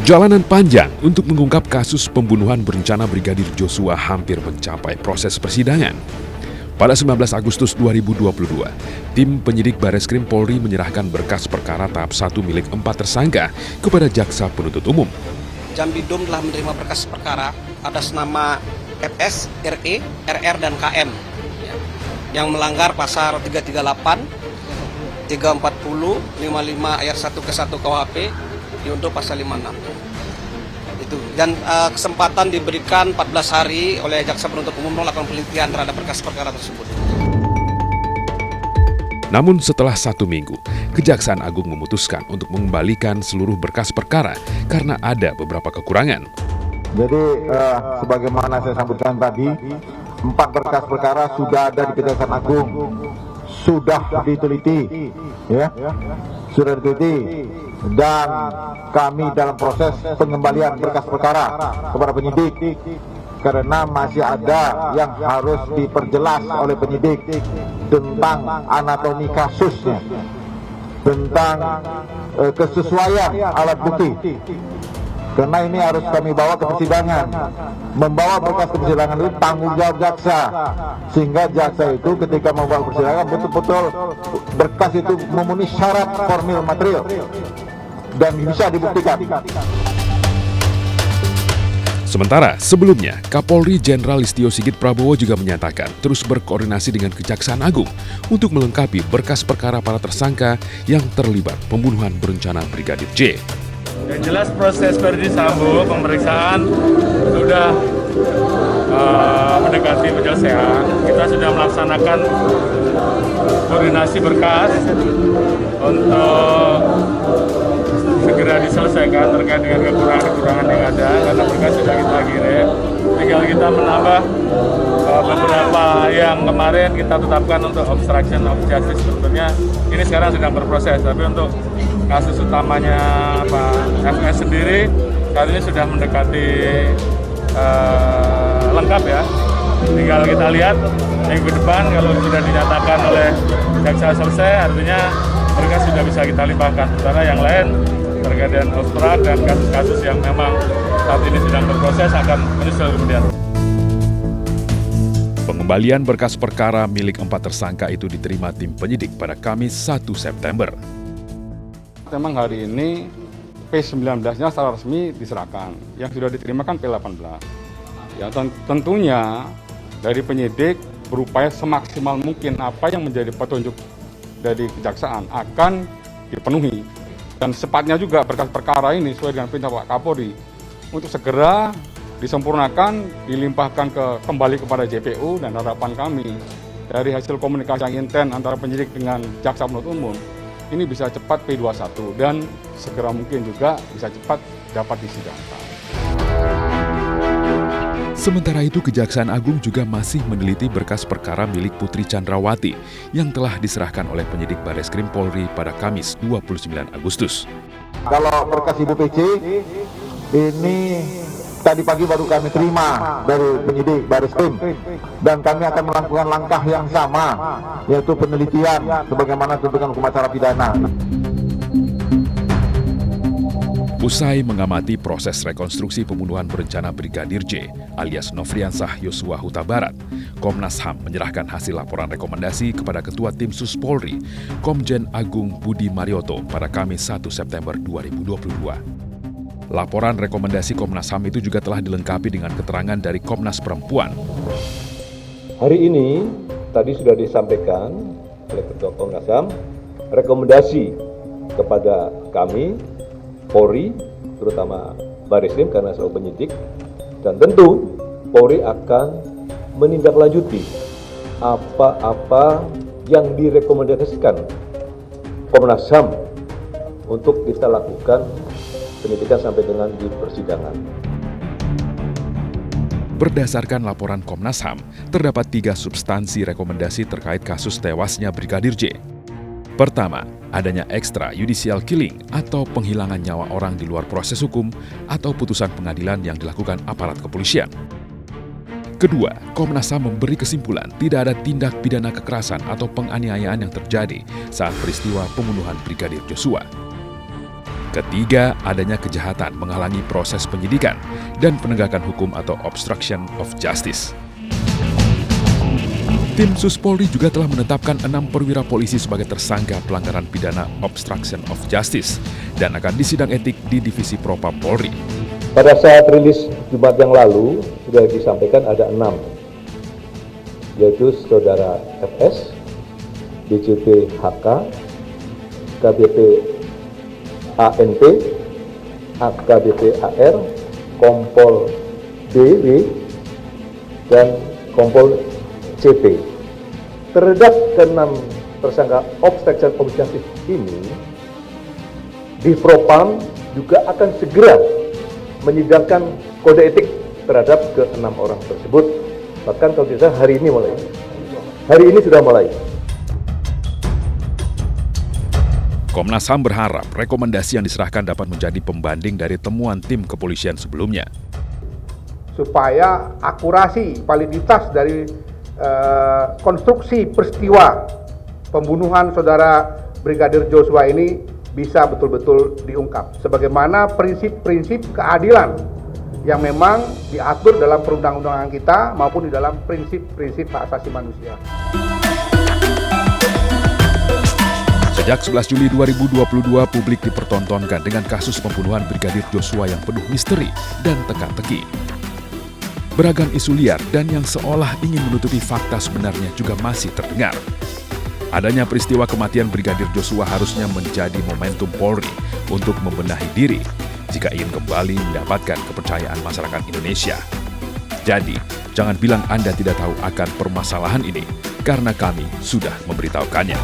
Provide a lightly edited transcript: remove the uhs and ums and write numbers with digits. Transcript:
Perjalanan panjang untuk mengungkap kasus pembunuhan berencana Brigadir Joshua hampir mencapai proses persidangan. Pada 19 Agustus 2022, tim penyidik Bareskrim Polri menyerahkan berkas perkara tahap 1 milik 4 tersangka kepada Jaksa Penuntut Umum. Jambidum telah menerima berkas perkara atas nama FS, RE, RR, dan KM yang melanggar pasal 338, 340, 55 ayat 1 ke 1 KUHP untuk pasal 56. Itu. Dan kesempatan diberikan 14 hari oleh Jaksa Penuntut Umum melakukan penelitian terhadap berkas perkara tersebut. Namun setelah 1 minggu, Kejaksaan Agung memutuskan untuk mengembalikan seluruh berkas perkara karena ada beberapa kekurangan. Jadi sebagaimana saya sampaikan tadi, 4 berkas perkara sudah ada di Kejaksaan Agung, sudah diteliti, sudah diteliti, dan kami dalam proses pengembalian berkas perkara kepada penyidik karena masih ada yang harus diperjelas oleh penyidik tentang anatomi kasusnya, tentang kesesuaian alat bukti. Karena ini harus kami bawa ke persidangan. Membawa berkas ke persidangan itu tanggung jawab jaksa. Sehingga jaksa itu ketika membawa ke persidangan betul-betul berkas itu memenuhi syarat formil material dan bisa dibuktikan. Sementara sebelumnya, Kapolri Jenderal Listio Sigit Prabowo juga menyatakan terus berkoordinasi dengan Kejaksaan Agung untuk melengkapi berkas perkara para tersangka yang terlibat pembunuhan berencana Brigadir J. Yang jelas proses Verdi Sambo pemeriksaan sudah mendekati penyelesaian. Kita sudah melaksanakan koordinasi berkas untuk segera diselesaikan terkait dengan kekurangan-kekurangan yang ada karena berkas sudah kita kirim. Tinggal kita menambah beberapa yang kemarin kita tetapkan untuk obstruction of justice. Sebetulnya ini sekarang sedang berproses, tapi untuk kasus utamanya Pak FS sendiri saat ini sudah mendekati lengkap ya. Tinggal kita lihat minggu depan kalau sudah dinyatakan oleh jaksa selesai, artinya berkas sudah bisa kita limpahkan. Sementara yang lain terkait dengan obstrak dan kasus-kasus yang memang saat ini sedang berproses akan menyusul kemudian. Pengembalian berkas perkara milik 4 tersangka itu diterima tim penyidik pada Kamis 1 September. Memang hari ini P19-nya secara resmi diserahkan. Yang sudah diterima kan P18. Ya, tentunya dari penyidik berupaya semaksimal mungkin apa yang menjadi petunjuk dari kejaksaan akan dipenuhi. Dan secepatnya juga berkas perkara ini sesuai dengan perintah Pak Kapolri untuk segera disempurnakan, dilimpahkan kembali kepada JPU, dan harapan kami dari hasil komunikasi yang intens antara penyidik dengan jaksa penuntut umum ini bisa cepat P21 dan segera mungkin juga bisa cepat dapat disidangkan. Sementara itu, Kejaksaan Agung juga masih meneliti berkas perkara milik Putri Chandrawati yang telah diserahkan oleh penyidik Bareskrim Polri pada Kamis 29 Agustus. Kalau berkas Ibu PC ini tadi pagi baru kami terima dari penyidik Bareskrim, dan kami akan melakukan langkah yang sama, yaitu penelitian sebagaimana tuntutan hukum acara pidana. Usai mengamati proses rekonstruksi pembunuhan berencana Brigadir J alias Nofriansah Yosua Huta Barat, Komnas HAM menyerahkan hasil laporan rekomendasi kepada Ketua Tim Sus Polri, Komjen Agung Budi Marioto pada Kamis 1 September 2022. Laporan rekomendasi Komnas HAM itu juga telah dilengkapi dengan keterangan dari Komnas Perempuan. Hari ini tadi sudah disampaikan oleh Ketua Komnas HAM rekomendasi kepada kami Polri, terutama Bareskrim karena selalu penyidik, dan tentu Polri akan menindaklanjuti apa-apa yang direkomendasikan Komnas HAM untuk kita lakukan penyidikan sampai dengan di persidangan. Berdasarkan laporan Komnas HAM, terdapat 3 substansi rekomendasi terkait kasus tewasnya Brigadir J. Pertama, adanya extrajudicial killing atau penghilangan nyawa orang di luar proses hukum atau putusan pengadilan yang dilakukan aparat kepolisian. Kedua, Komnas HAM memberi kesimpulan tidak ada tindak pidana kekerasan atau penganiayaan yang terjadi saat peristiwa pembunuhan Brigadir Joshua. Ketiga, adanya kejahatan menghalangi proses penyidikan dan penegakan hukum atau obstruction of justice. Tim Sus Polri juga telah menetapkan 6 perwira polisi sebagai tersangka pelanggaran pidana obstruction of justice dan akan disidang etik di Divisi Propam Polri. Pada saat rilis Jumat yang lalu, sudah disampaikan ada 6, yaitu Saudara FS, DJP HK, KBP ANP, AKBP AR, Kompol DW, dan Kompol CP. Terhadap ke-6 tersangka obstruction of justice ini, di Propam juga akan segera menyidangkan kode etik terhadap ke-6 orang tersebut. Bahkan kalau tidak salah hari ini mulai. Hari ini sudah mulai. Komnas HAM berharap rekomendasi yang diserahkan dapat menjadi pembanding dari temuan tim kepolisian sebelumnya. Supaya akurasi, validitas dari konstruksi peristiwa pembunuhan saudara Brigadir Joshua ini bisa betul-betul diungkap. Sebagaimana prinsip-prinsip keadilan yang memang diatur dalam perundang-undangan kita maupun di dalam prinsip-prinsip hak asasi manusia. Sejak 11 Juli 2022, publik dipertontonkan dengan kasus pembunuhan Brigadir Joshua yang penuh misteri dan teka-teki. Beragam isu liar dan yang seolah ingin menutupi fakta sebenarnya juga masih terdengar. Adanya peristiwa kematian Brigadir Joshua harusnya menjadi momentum Polri untuk membenahi diri jika ingin kembali mendapatkan kepercayaan masyarakat Indonesia. Jadi, jangan bilang Anda tidak tahu akan permasalahan ini, karena kami sudah memberitahukannya.